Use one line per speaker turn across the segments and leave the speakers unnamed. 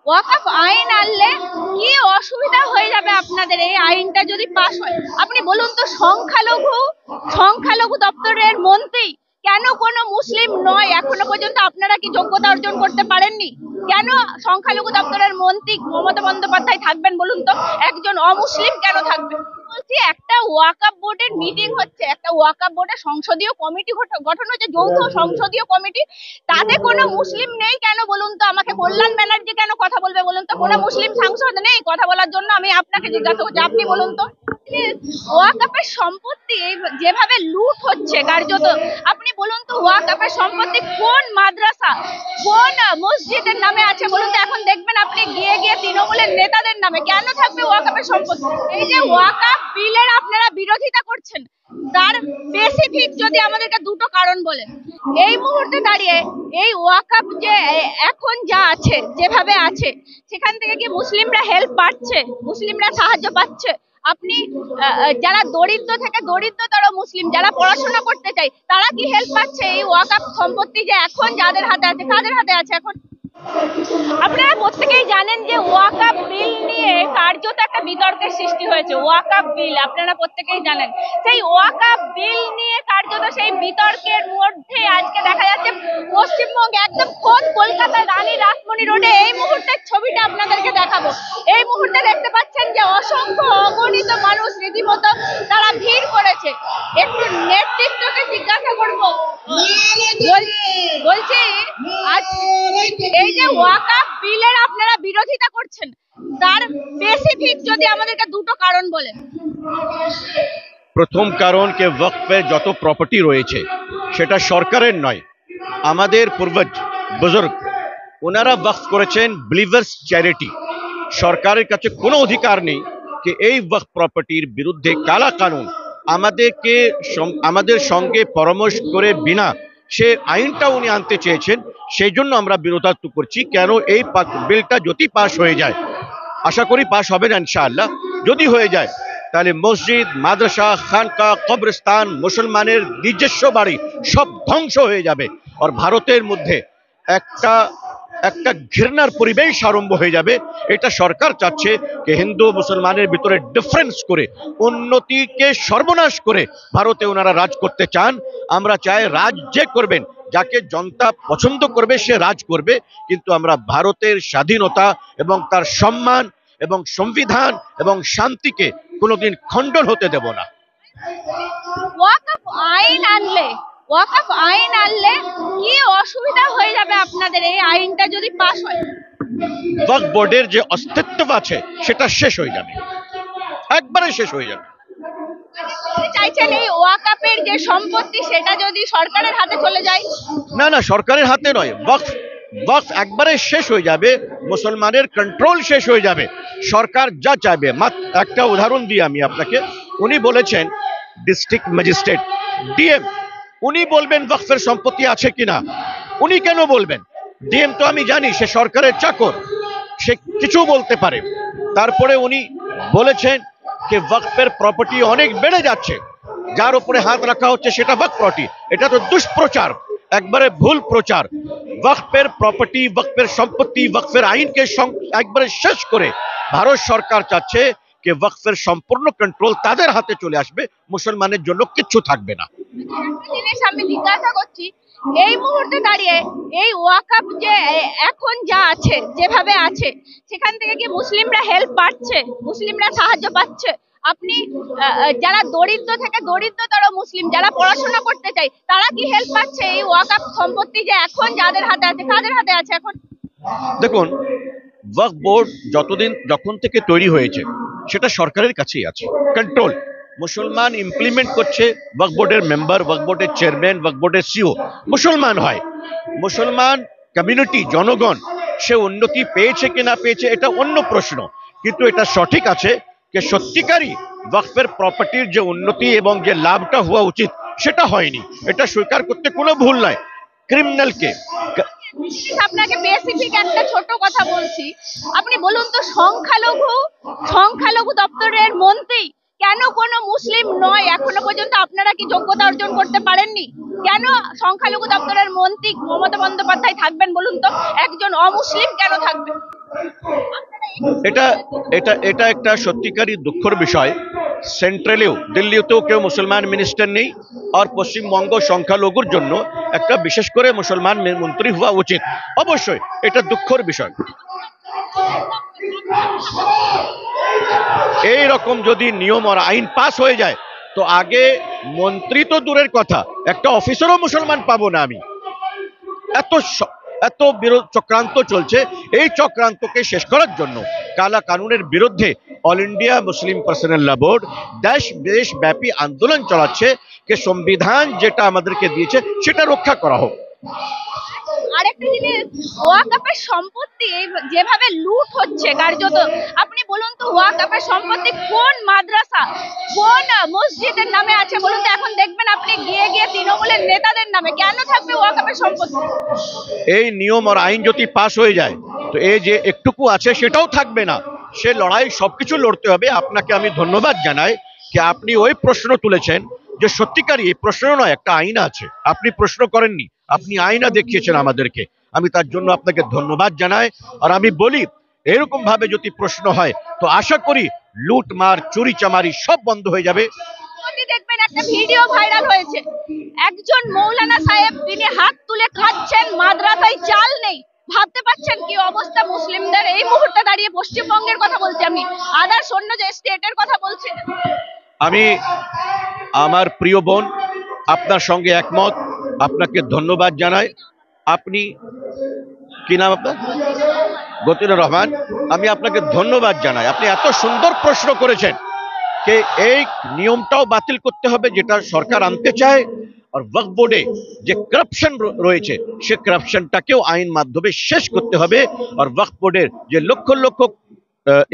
ওয়াকফ আইন আনলে কি অসুবিধা হয়ে যাবে আপনাদের এই আইনটা যদি পাস হয়? আপনি বলুন তো, সংখ্যালঘু সংখ্যালঘু দপ্তরের মন্ত্রী কেন কোনো মুসলিম নয়? এখনো পর্যন্ত আপনারা কি যোগ্যতা অর্জন করতে পারেননি? কেন সংখ্যালঘু দপ্তরের মন্ত্রী মমতা বন্দ্যোপাধ্যায় থাকবেন বলুন তো? একজন অমুসলিম কেন থাকবে? বলছি, একটা ওয়াকফ বোর্ডের মিটিং হচ্ছে, একটা ওয়াকফ বোর্ডের সংসদীয় কমিটি গঠন হচ্ছে, যৌথ সংসদীয় কমিটি। তাতে কোনো মুসলিম নেই কেন বলুন তো? আমাকে কল্যাণ ব্যানার্জি কেন কথা বলবে বলুন তো? কোনো মুসলিম সাংসদ নেই কথা বলার জন্য? আমি আপনাকে জিজ্ঞাসা করছি, আপনি বলুন তো। ওয়াকফের সম্পত্তি যেভাবে লুট হচ্ছে কার্যত, আপনি বলুন তো, ওয়াকফের সম্পত্তি কোন মাদ্রাসা, কোন মসজিদের নামে আছে বলুন তো? এখন দেখবেন আপনি গিয়ে গিয়ে তৃণমূলের নেতাদের নামে। কেন থাকবে ওয়াকফের সম্পত্তি? এই যে ওয়াকফ বিলের আপনারা বিরোধিতা করছেন, তার স্পেসিফিক যদি আমাদেরকে দুটো কারণ বলেন। এই মুহূর্তে দাঁড়িয়ে এই ওয়াকফ যে এখন যা আছে, যেভাবে আছে, সেখান থেকে কি মুসলিমরা হেল্প পাচ্ছে? মুসলিমরা সাহায্য পাচ্ছে? আপনি যারা দরিদ্র থেকে দরিদ্রতর মুসলিম, যারা পড়াশোনা করতে চায়, তারা কি হেল্প পাচ্ছে? এই ওয়াকফ সম্পত্তি যে এখন যাদের হাতে আছে, কাদের হাতে আছে এখন? আপনারা প্রত্যেকেই জানেন যে ওয়াকফ বিল নিয়ে কার্যত একটা বিতর্কের সৃষ্টি হয়েছে। ওয়াকফ বিল আপনারা প্রত্যেকেই জানেন। সেই ওয়াকফ বিল নিয়ে কার্যত সেই বিতর্কের মধ্যে আজকে দেখা যাচ্ছে পশ্চিমবঙ্গে, একদম খোদ কলকাতার রানী রাসমণি রোডে এই মুহূর্তের ছবিটা আপনাদেরকে দেখাবো। এই মুহূর্তে দেখতে পাচ্ছেন যে অসংখ্য অগণিত মানুষ রীতিমতো তারা ভিড় করেছে। একটু নেতৃত্বকে জিজ্ঞাসা করবো, বলছি আজ এই যে ওয়াকফ বিলের আপনারা বিরোধিতা করছেন, তার স্পেসিফিক যদি আমাদেরকে দুটো কারণ বলেন।
প্রথম কারণ কে ওয়াকফের যত প্রপার্টি রয়েছে সেটা সরকারের নয়, আমাদের পূর্বজ বুজুর্গ ওনারা ওয়াকফ করেছেন বিলিভার্স চ্যারিটি। সরকারের কাছে কোনো অধিকার নেই যে এই ওয়াকফ প্রপার্টির বিরুদ্ধে কালা কানুন আমাদের সঙ্গে পরামর্শ করে বিনা সে আইনটা উনি আনতে চেয়েছেন। সেই জন্য আমরা বিরোধিতা করছি। কেন এই বিলটা যদি পাশ হয়ে যায়, আশা করি পাশ হবে না ইনশাআল্লাহ, যদি হয়ে যায় তাহলে মসজিদ, মাদ্রাসা, খানকা, কবরস্থান, মুসলমানের নিজস্ব বাড়ি সব ধ্বংস হয়ে যাবে। আর ভারতের মধ্যে একটা একটা ঘৃণার পরিবেশ আরম্ভ হয়ে যাবে। এটা সরকার চাচ্ছে যে হিন্দু মুসলমানের ভিতরে ডিফারেন্স করে, উন্নতিকে সর্বনাশ করে ভারতে ওনারা রাজ করতে চান। আমরা চাই রাজ যে করবেন, যাকে জনতা পছন্দ করবে সে রাজ করবে, কিন্তু আমরা ভারতের স্বাধীনতা এবং তার সম্মান এবং সংবিধান এবং শান্তিকে কোনোদিন খণ্ডন হতে দেব না।
ওয়াকফ আইন আনলে কি অসুবিধা হয়ে যাবে আপনাদের এই আইনটা যদি পাস হয়?
ওয়াকফ বোর্ডের যে অস্তিত্ব আছে সেটা শেষ হয়ে যাবে, একবারে শেষ হয়ে যাবে।
চাইছেন এই ওয়াকফের যে সম্পত্তি সেটা যদি সরকারের হাতে চলে যায়?
না না, সরকারের হাতে নয়, ওয়াকফ একবারে শেষ হয়ে যাবে, মুসলমানের কন্ট্রোল শেষ হয়ে যাবে। সরকার যা চাইবে, মাত্র একটা উদাহরণ দিই আমি আপনাকে। উনি বলেছেন ডিস্ট্রিক্ট ম্যাজিস্ট্রেট, ডিএম, উনি বলবেন ওয়াকফের সম্পত্তি আছে কিনা। উনি কেন বলবেন? ডিএম তো আমি জানি সে সরকারের চাকর, সে কিছু বলতে পারে। তারপরে উনি বলেছেন যে ওয়াকফের প্রপার্টি অনেক বেড়ে যাচ্ছে, যার উপরে হাত রাখা হচ্ছে সেটা ওয়াকফ প্রপার্টি। এটা তো দুষ্প্রচার, একবারে ভুল প্রচার। ওয়াকফের প্রপার্টি, ওয়াকফের সম্পত্তি, ওয়াকফের আইনকে একবারে শেষ করে ভারত সরকার চাচ্ছে যে ওয়াকফের সম্পূর্ণ কন্ট্রোল তাদের হাতে চলে আসবে, মুসলমানের জন্য কিচ্ছু থাকবে না।
জিনিস আমি জিজ্ঞাসা করছি, এই মুহূর্তে দাঁড়িয়ে এই ওয়াকফ যে এখন যা আছে, যেভাবে আছে, সেখান থেকে কি মুসলিমরা হেল্প পাচ্ছে? মুসলিমরা সাহায্য পাচ্ছে? আপনি যারা দরিদ্র থেকে দরিদ্রতর মুসলিম, যারা পড়াশোনা করতে চায়, তারা কি হেল্প পাচ্ছে? এই ওয়াকফ সম্পত্তি যে এখন যাদের হাতে আছে, কাদের হাতে আছে এখন?
দেখুন, ওয়াকফ বোর্ড যখন থেকে তৈরি হয়েছে সেটা সরকারের কাছেই আছে কন্ট্রোল। মুসলমান ইমপ্লিমেন্ট করছে, ওয়াকফ বোর্ডের মেম্বার, ওয়াকফ বোর্ডের চেয়ারম্যান, ওয়াকফ বোর্ডের সিও মুসলমান হয়। মুসলমান কমিউনিটি, জনগণ সে উন্নতি পেয়েছে কি না পেয়েছে এটা অন্য প্রশ্ন, কিন্তু এটা সঠিক আছে যে সত্যিকারই ওয়াকফের প্রপার্টির যে উন্নতি এবং যে লাভটা হওয়া উচিত সেটা হয়নি। এটা স্বীকার করতে কোনো ভুল নাই। ক্রিমিনালকে
আপনাকে স্পেসিফিক একটা ছোট কথা বলছি, আপনি বলুন তো, সংখ্যালঘু দপ্তরের মন্ত্রী কেন কোনো মুসলিম নয়? এখনো পর্যন্ত আপনারা কি যোগ্যতা অর্জন করতে পারেননি? কেন সংখ্যালঘু দপ্তরের মন্ত্রী মমতা বন্দ্যোপাধ্যায় থাকবেন বলুন তো? একজন অমুসলিম কেন থাকবে?
এটা এটা এটা একটা সত্যিকারই দুঃখের বিষয়। সেন্ট্রালেও দিল্লিতেও কেউ মুসলমান মিনিস্টার নেই, আর পশ্চিমবঙ্গ সংখ্যালঘুর জন্য একটা বিশেষ করে মুসলমান মন্ত্রী হওয়া উচিত। অবশ্যই এটা দুঃখের বিষয়। এই রকম যদি নিয়ম আর আইন পাস হয়ে যায়, তো আগে মন্ত্রী তো দূরের কথা, একটা অফিসারও মুসলমান পাবো না আমি। এত এত বিরোধ চক্রান্ত চলছে। এই চক্রান্তকে শেষ করার জন্য কালা কানুনের বিরুদ্ধে অল ইন্ডিয়া মুসলিম পার্সোনাল ল বোর্ড দেশব্যাপী আন্দোলন চালাচ্ছে যে সংবিধান যেটা আমাদেরকে দিয়েছে সেটা রক্ষা করা হোক।
আরেকটা জিনিস, ওয়াকফের সম্পত্তি যেভাবে লুট হচ্ছে কার্যত, আপনি বলুন তো ওয়াকফের সম্পত্তি কোন মাদ্রাসা কোন মসজিদের নামে আছে বলুন তো? এখন দেখবেন আপনি গিয়ে গিয়ে তৃণমূলের নেতাদের নামে। কেন থাকবে ওয়াকফের সম্পত্তি?
এই নিয়ম আর আইন যদি পাস হয়ে যায়, তো এই যে একটুকু আছে সেটাও থাকবে না। সে লড়াই সবকিছু লড়তে হবে। আপনাকে আমি ধন্যবাদ জানাই যে আপনি ওই প্রশ্ন তুলেছেন, যে সত্যিকারই এই প্রশ্ন নয়, একটা আইনা আছে। আপনি প্রশ্ন করেননি, আপনি আইনা দেখিয়েছেন আমাদেরকে। আমি তার জন্য আপনাকে ধন্যবাদ জানাই। আর আমি বলি, এরকম ভাবে যদি প্রশ্ন হয়, তো আশা করি লুট মার চুরি চামারি সব বন্ধ হয়ে যাবে।
দেখবেন একটা ভিডিও ভাইরাল হয়েছে, একজন মৌলানা সাহেব তিনি হাত তুলে কাঁদছেন, মাদ্রাসায় চাল নেই। ভাবতে পারছেন কি অবস্থা মুসলিমদের এই মুহূর্তে দাঁড়িয়ে? পশ্চিমবঙ্গের কথা বলছি আমি, আদার্স অন্য যে স্টেটের কথা বলছি।
আমি আমার প্রিয় বোন আপনার সঙ্গে একমত। আপনাকে ধন্যবাদ জানাই। আপনি কি নাম আপনার? গতিনুর রহমান। আমি আপনাকে ধন্যবাদ জানাই, আপনি এত সুন্দর প্রশ্ন করেছেন যে এই নিয়মটাও বাতিল করতে হবে যেটা সরকার আনতে চায়। আর ওয়াকফ বোর্ডে যে করাপশন রয়েছে, সে করাপশনটাকেও আইন মাধ্যমে শেষ করতে হবে। আর ওয়াকফ বোর্ডের যে লক্ষ লক্ষ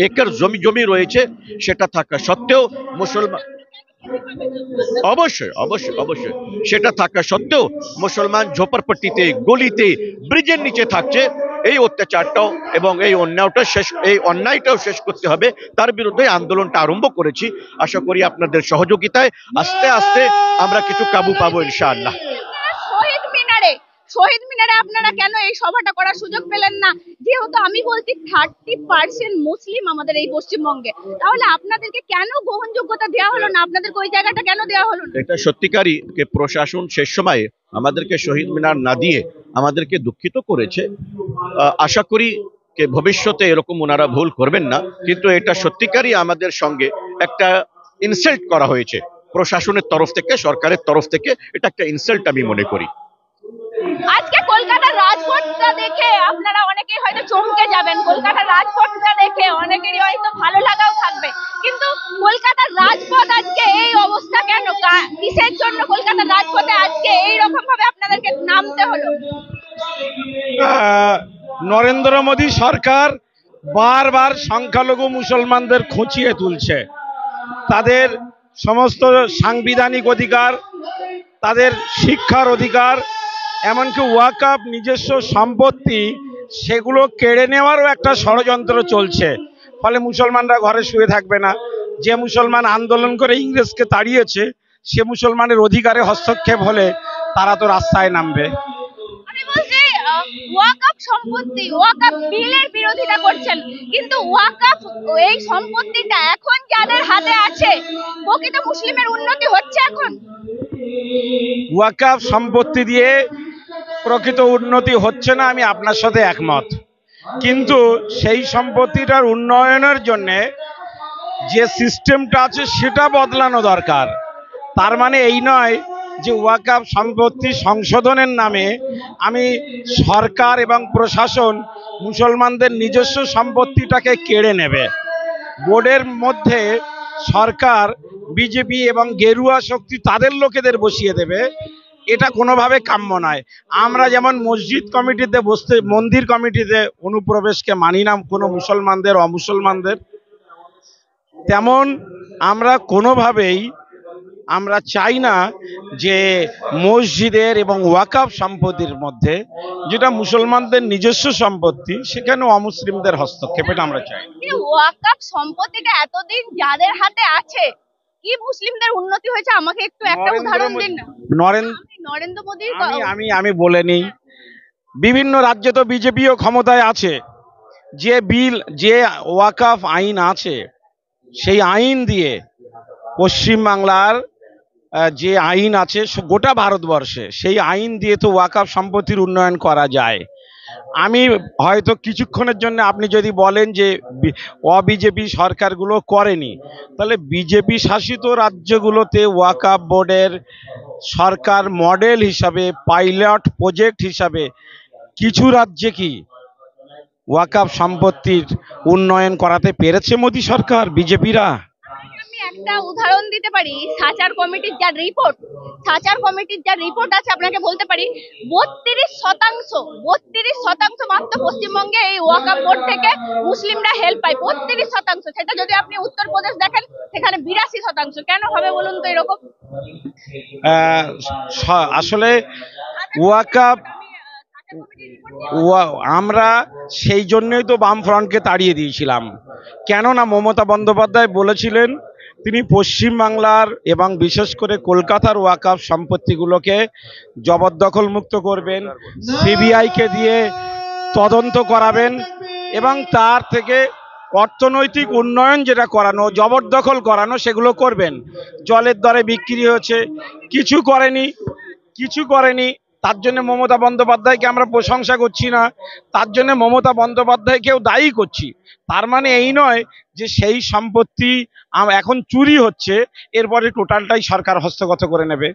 একর জমি রয়েছে, সেটা থাকা সত্ত্বেও মুসলমান, অবশ্যই অবশ্যই অবশ্যই সেটা থাকা সত্ত্বেও মুসলমান ঝোপড়পট্টিতে, গলিতে, ব্রিজের নিচে থাকছে। এই অত্যাচারটাও এবং এই অন্যায়টাও শেষ করতে হবে। তার বিরুদ্ধে আন্দোলনটা আরম্ভ করেছি। আশা করি আপনাদের সহযোগিতায় আস্তে আস্তে আমরা কিছু কাবু পাবো ইনশাআল্লাহ।
শহীদ মিনারে আপনারা কেন এই সভাটা করার সুযোগ পেলেন না? যেহেতু আমি বলছি 30% মুসলিম আমাদের এই পশ্চিমবঙ্গে, তাহলে আপনাদেরকে কেন গ্রহণযোগ্যতা দেওয়া হলো না? আপনাদেরকে ওই জায়গাটা কেন দেওয়া হলো না?
এটা সত্যিকারই প্রশাসন শেষ সময়ে আমাদেরকে শহীদ মিনার না দিয়ে আমাদেরকে দুঃখিত করেছে। আশা করি ভবিষ্যতে এরকম ওনারা ভুল করবেন না। কিন্তু এটা সত্যিকারই আমাদের সঙ্গে একটা ইনসাল্ট করা হয়েছে প্রশাসনের তরফ থেকে, সরকারের তরফ থেকে। এটা একটা ইনসাল্ট আমি মনে করি।
আজকে কলকাতার রাজপথটা দেখে আপনারা অনেকেই হয়তো চমকে যাবেন, কলকাতার রাজপথটা দেখে অনেকেরই হয়তো ভালো লাগাও থাকবে, কিন্তু কলকাতার রাজপথ আজকে এই অবস্থা কেন? কিসের জন্য কলকাতার রাজপথে আজকে এই রকম ভাবে আপনাদেরকে নামতে হলো?
নরেন্দ্র মোদী সরকার বারবার সংখ্যালঘু মুসলমানদের খুঁচিয়ে তুলছে। তাদের সমস্ত সাংবিধানিক অধিকার, তাদের শিক্ষার অধিকার, এমনকি ওয়াকফ নিজস্ব সম্পত্তি, সেগুলো কেড়ে নেওয়ারও একটা ষড়যন্ত্র চলছে। ফলে মুসলমানরা ঘরে শুয়ে থাকবে না। যে মুসলমান আন্দোলন করে ইংরেজকে তাড়িয়েছে, সে মুসলমানের অধিকারে হস্তক্ষেপ হলে তারা তো রাস্তায় নামবে।
ওয়াকফ সম্পত্তি, ওয়াকফ বিলের বিরোধিতা করছেন, কিন্তু ওয়াকফ এই সম্পত্তিটা এখন যাদের হাতে আছে, প্রকৃত মুসলিমের উন্নতি হচ্ছে এখন?
ওয়াকফ সম্পত্তি দিয়ে প্রকৃত উন্নতি হচ্ছে না, আমি আপনার সাথে একমত। কিন্তু সেই সম্পত্তিটার উন্নয়নের জন্য যে সিস্টেমটা আছে সেটা বদলানো দরকার। তার মানে এই নয় যে ওয়াকফ সম্পত্তি সংশোধনের নামে আমি সরকার এবং প্রশাসন মুসলমানদের নিজস্ব সম্পত্তিটাকে কেড়ে নেবে। বোর্ডের মধ্যে সরকার, বিজেপি এবং গেরুয়া শক্তি তাদের লোকেদের বসিয়ে দেবে, এটা কোনোভাবে কাম্য নয়। আমরা যেমন মসজিদ কমিটিতে বসতে, মন্দির কমিটিতে অনুপ্রবেশকে মানি না কোনো মুসলমানদের অমুসলমানদের, তেমন আমরা কোনোভাবেই আমরা চাই না যে মসজিদের এবং ওয়াকফ সম্পত্তির মধ্যে, যেটা মুসলমানদের নিজস্ব সম্পত্তি, সেখানে অমুসলিমদের হস্তক্ষেপ, এটা আমরা চাই।
ওয়াকফ সম্পত্তিটা এতদিন যাদের হাতে আছে, কি মুসলিমদের উন্নতি হয়েছে? আমাকে একটু একটা উদাহরণ দিন না। নরেন্দ্র মোদীর
আমি বলে নিই, বিভিন্ন রাজ্যে তো বিজেপিও ক্ষমতায় আছে। যে বিল, যে ওয়াকাফ আইন আছে, সেই আইন দিয়ে পশ্চিমবাংলার যে আইন আছে গোটা ভারতবর্ষে, সেই আইন দিয়ে তো ওয়াকাফ সম্পত্তির উন্নয়ন করা যায়। আমি হয়তো কিছুক্ষণের জন্য আপনি যদি বলেন যে অবিজেপি সরকারগুলো করেনি, তাহলে বিজেপি শাসিত রাজ্যগুলোতে ওয়াকাফ বোর্ডের সরকার মডেল হিসাবে, পাইলট প্রজেক্ট হিসাবে কিছু রাজ্যে কি ওয়াকাফ সম্পত্তির উন্নয়ন করাতে পেরেছে মোদী সরকার, বিজেপিরা?
আমি একটা উদাহরণ দিতে পারি। সাচার কমিটির যা রিপোর্ট আছে আপনাকে বলতে পারি, 32% মাত্র পশ্চিমবঙ্গে এই ওয়াকফ বোর্ড থেকে মুসলিমরা হেল্প পায়। 32%। সেটা যদি আপনি উত্তরপ্রদেশ দেখেন, সেখানে 82%। কেন হবে বলুন তো এরকম?
আসলে ওয়াকাফ, আমরা সেই জন্যই তো বামফ্রন্টকে তাড়িয়ে দিয়েছিলাম। কেননা মমতা বন্দ্যোপাধ্যায় বলেছিলেন তিনি পশ্চিমবাংলার এবং বিশেষ করে কলকাতার ওয়াকাফ সম্পত্তিগুলোকে জবরদখল মুক্ত করবেন, সিবিআইকে দিয়ে তদন্ত করাবেন এবং তার থেকে অর্থনৈতিক উন্নয়ন যেটা করানো, জবরদখল করানো, সেগুলো করবেন। জলের দরে বিক্রি হয়েছে, কিছু করেনি। তার জন্য মমতা বন্দ্যোপাধ্যায়কে আমরা প্রশংসা করছি না, তার জন্য মমতা বন্দ্যোপাধ্যায়কেও দায়ী করছি। তার মানে এই নয় যে সেই সম্পত্তি এখন চুরি হচ্ছে, এরপরে টোটালটাই সরকার হস্তগত করে নেবে।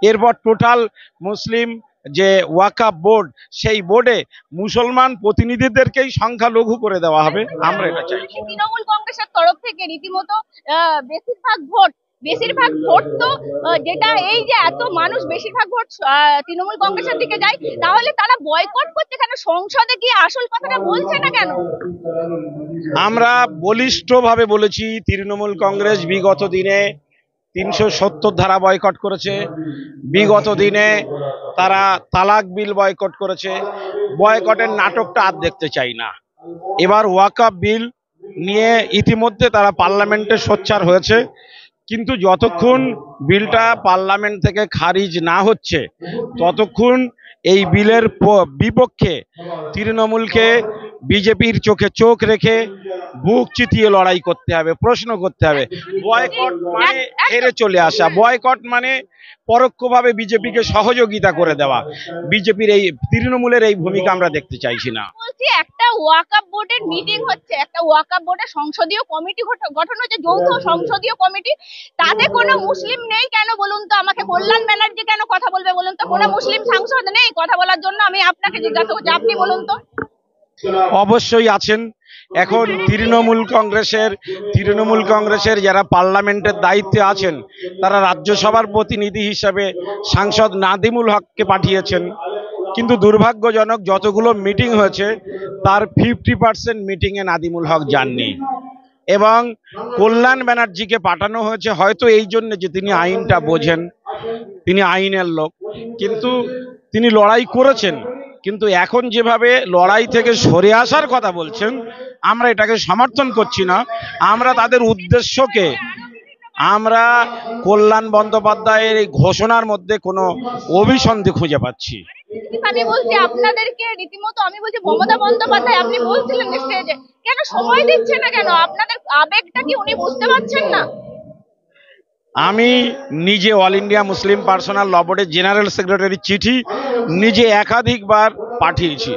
এরপর টোটাল মুসলিম যে ওয়াকাফ বোর্ড, সেই বোর্ডে মুসলমান প্রতিনিধিদেরকেই সংখ্যালঘু করে দেওয়া হবে। আমরা এটা চাই।
তৃণমূল কংগ্রেসের তরফ থেকে রীতিমতো বেশিরভাগ ভোট তো যেটা এই যে এত মানুষ বেশিরভাগ ভোট তৃণমূল কংগ্রেসের দিকে যায়, তাহলে তারা বয়কট করছে কেন? সংসদে গিয়ে আসল কথাটা বলছে না কেন?
আমরা বলিষ্ঠভাবে বলেছি, তৃণমূল কংগ্রেস বিগত দিনে 370 ধারা বয়কট করেছে, বিগত দিনে তারা তালাক বিল বয়কট করেছে। বয়কটের নাটকটা আর দেখতে চাই না। এবার ওয়াকাফ বিল নিয়ে ইতিমধ্যে তারা পার্লামেন্টে সোচ্চার হয়েছে, কিন্তু যতক্ষণ বিলটা পার্লামেন্ট থেকে খারিজ না হচ্ছে ততক্ষণ এই বিলের বিপক্ষে তৃণমূলকে বিজেপির চোখে চোখ রেখে বুক চিতিয়ে লড়াই করতে হবে, প্রশ্ন করতে হবে। বয়কট মানে হেরে চলে আসা, বয়কট মানে পরোক্ষভাবে বিজেপিকে সহযোগিতা করে দেওয়া। বিজেপির এই তৃণমূলের এই ভূমিকা আমরা দেখতে চাইছি না।
বলছি, একটা ওয়াকফ বোর্ডের মিটিং হচ্ছে, একটা ওয়াকফ বোর্ডের সংসদীয় কমিটি গঠন হচ্ছে, যৌথ সংসদীয় কমিটি। তাতে কোনো মুসলিম নেই কেন বলুন তো? আমাকে কল্যাণ ব্যানার্জি কেন কথা বলবে বলুন তো? কোনো মুসলিম সাংসদ নেই কথা বলার জন্য? আমি আপনাকে জিজ্ঞাসা করছি, আপনি বলুন তো।
অবশ্যই আছেন। এখন তৃণমূল কংগ্রেসের যারা পার্লামেন্টের দায়িত্বে আছেন, তারা রাজ্যসভার প্রতিনিধি হিসাবে সাংসদ নাদিমুল হককে পাঠিয়েছেন। কিন্তু দুর্ভাগ্যজনক, যতগুলো মিটিং হয়েছে তার 50% মিটিংয়ে নাদিমুল হক যাননি এবং কল্যাণ ব্যানার্জিকে পাঠানো হয়েছে, হয়তো এই জন্য যে তিনি আইনটা বোঝেন, তিনি আইনের লোক। কিন্তু তিনি লড়াই করেছেন, কিন্তু এখন যেভাবে লড়াই থেকে সরে আসার কথা বলছেন, আমরা এটাকে সমর্থন করছি না। আমরা তাদের উদ্দেশ্যকে, আমরা কল্যাণ বন্দ্যোপাধ্যায়ের এই ঘোষণার মধ্যে কোনো অভিসন্ধি খুঁজে পাচ্ছি।
আমি বলছি আপনাদেরকে, রীতিমতো আমি বলছি মমতা বন্দ্যোপাধ্যায়, আপনি বলছিলেন স্টেজে, কেন সময় দিচ্ছে না কেন? আপনাদের আবেগটা কি উনি বুঝতে পারছেন না?
আমি নিজে all India Muslim personal law বোর্ডের জেনারেল সেক্রেটারি চিঠি নিজে একাধিকবার পাঠিয়েছি।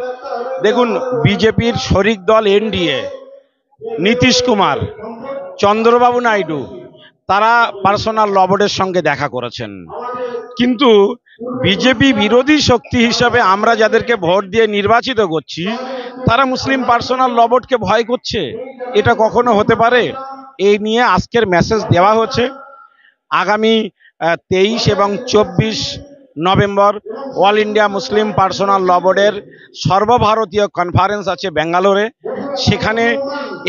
দেখুন, বিজেপির শরিক দল এনডিএ, নীতিশ কুমার, চন্দ্রবাবু নাইডু, তারা পার্সোনাল ল বোর্ডের সঙ্গে দেখা করেছেন। কিন্তু বিজেপি বিরোধী শক্তি হিসাবে আমরা যাদেরকে ভোট দিয়ে নির্বাচিত করছি, তারা মুসলিম পার্সোনাল ল বোর্ডকে ভয় করছে? এটা কখনো হতে পারে? এই নিয়ে আজকের মেসেজ দেওয়া হচ্ছে। আগামী 23 এবং 24 November all India Muslim personal law বোর্ডের সর্বভারতীয় কনফারেন্স আছে ব্যাঙ্গালোরে। সেখানে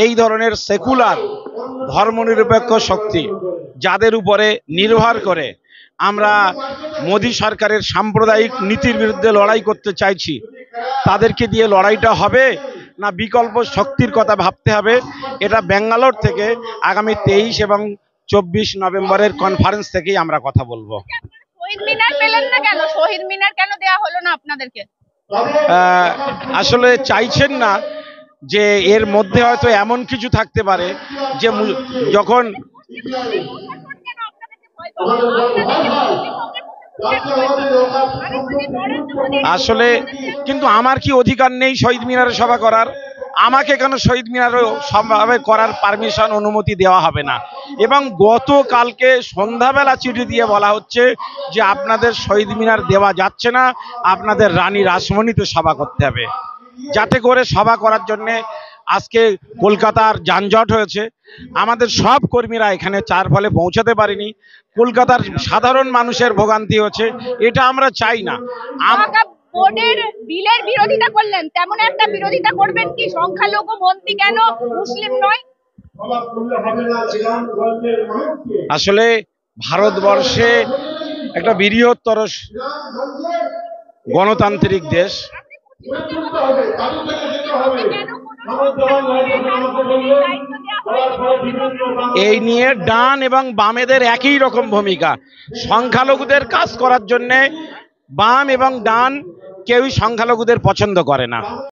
এই ধরনের সেকুলার ধর্মনিরপেক্ষ শক্তি, যাদের উপরে নির্ভর করে আমরা মোদী সরকারের সাম্প্রদায়িক নীতির বিরুদ্ধে লড়াই করতে চাইছি, তাদেরকে দিয়ে লড়াইটা হবে না বিকল্প শক্তির কথা ভাবতে হবে। এটা ব্যাঙ্গালোর থেকে আগামী 23 এবং 24 নভেম্বরের কনফারেন্স থেকেই আমরা কথা বলবো।
শহীদ মিনার পেলেন না কেন? শহীদ মিনার কেন দেওয়া হলো না আপনাদেরকে?
আসলে চাইছেন না, যে এর মধ্যে হয়তো এমন কিছু থাকতে পারে যে যখন আসলে কিন্তু আমার কি অধিকার নেই শহীদ মিনারে সভা করার? আমাকে কেন শহীদ মিনারে সভা করার পারমিশন অনুমতি দেওয়া হবে না? এবং গতকালকে সন্ধ্যাবেলা চিঠি দিয়ে বলা হচ্ছে যে আপনাদের শহীদ মিনার দেওয়া যাচ্ছে না, আপনাদের রানী রাসমণিতে সভা করতে হবে। যাতে করে সভা করার জন্যে আজকে কলকাতার যানজট হয়েছে, আমাদের সব কর্মীরা এখানে চার ফলে পৌঁছাতে পারেনি, কলকাতার সাধারণ মানুষের ভোগান্তি হচ্ছে, এটা আমরা চাই না।
বোর্ডের বিলের বিরোধিতা করলেন, তেমন একটা বিরোধিতা করবেন কি সংখ্যালঘু মন্ত্রী কেন মুসলিম নয়?
আসলে ভারতবর্ষে একটা বৃহত্তর গণতান্ত্রিক দেশ, এই নিয়ে ডান এবং বামেদের একই রকম ভূমিকা। সংখ্যালঘুদের কাজ করার জন্য বাম এবং ডান কেউই সংখ্যালঘুদের পছন্দ করে না।